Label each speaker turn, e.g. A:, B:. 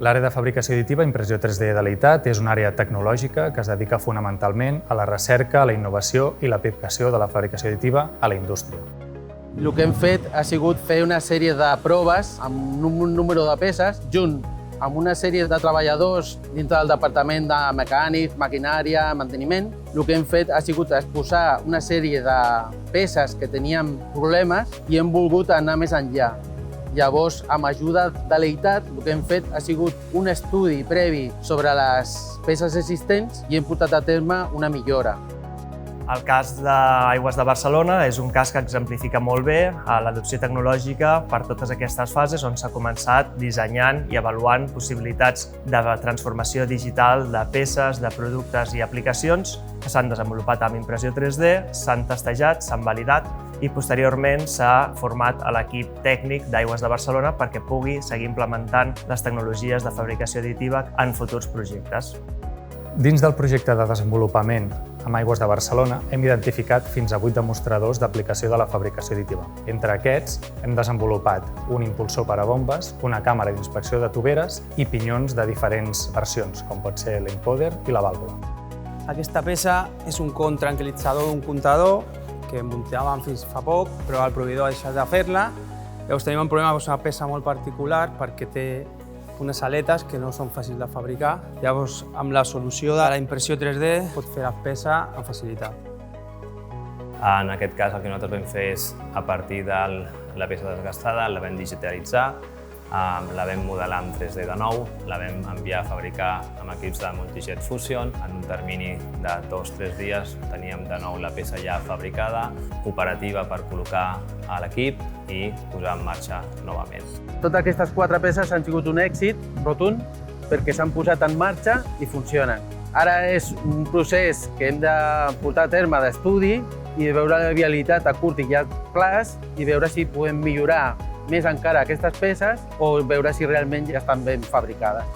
A: L'àrea de fabricació additiva, impressió 3D de l'EITAT, és una àrea tecnològica que es dedica fonamentalment a la recerca, a la innovació i l'aplicació de la fabricació additiva a la indústria.
B: El que hem fet ha sigut fer una sèrie de proves amb un número de peces, junt amb una sèrie de treballadors dintre del departament de mecànics, maquinària, manteniment. El que hem fet ha sigut exposar una sèrie de peces que teníem problemes i hem volgut anar més enllà. Llavors, amb ajuda de l'EITAT, el que hem fet ha sigut un estudi previ sobre les peces existents i hem portat a terme una millora.
C: El cas d'Aigües de Barcelona és un cas que exemplifica molt bé l'adopció tecnològica per totes aquestes fases on s'ha començat dissenyant i avaluant possibilitats de transformació digital de peces, de productes i aplicacions que s'han desenvolupat amb impressió 3D, s'han testejat, s'han validat i posteriorment s'ha format a l'equip tècnic d'Aigües de Barcelona perquè pugui seguir implementant les tecnologies de fabricació additiva en futurs projectes.
A: Dins del projecte de desenvolupament amb Aigües de Barcelona hem identificat fins a 8 demostradors d'aplicació de la fabricació additiva. Entre aquests hem desenvolupat un impulsor per a bombes, una càmera d'inspecció de toveres i pinyons de diferents versions, com pot ser l'encoder i la vàlvula.
D: Aquesta peça és un tranquil·litzador d'un comptador que muntàvem fins fa poc, però el proveïdor ha deixat de fer-la. Llavors tenim un problema, és una peça molt particular perquè té unes aletes que no són fàcils de fabricar. Llavors, amb la solució de la impressió 3D pot fer la peça amb facilitat.
E: En aquest cas, el que nosaltres vam fer és, a partir de la peça desgastada, la vam digitalitzar, la vam modelar en 3D de nou, la vam enviar a fabricar amb equips de Multijet Fusion. En un termini de 2-3 dies teníem de nou la peça ja fabricada, operativa per col·locar a l'equip i posar en marxa novament.
B: Totes aquestes 4 peces han sigut un èxit rotund perquè s'han posat en marxa i funcionen. Ara és un procés que hem de portar a terme d'estudi i de veure la viabilitat a curt i llarg plaç i veure si podem millorar més encara aquestes peces o veure si realment ja estan ben fabricades.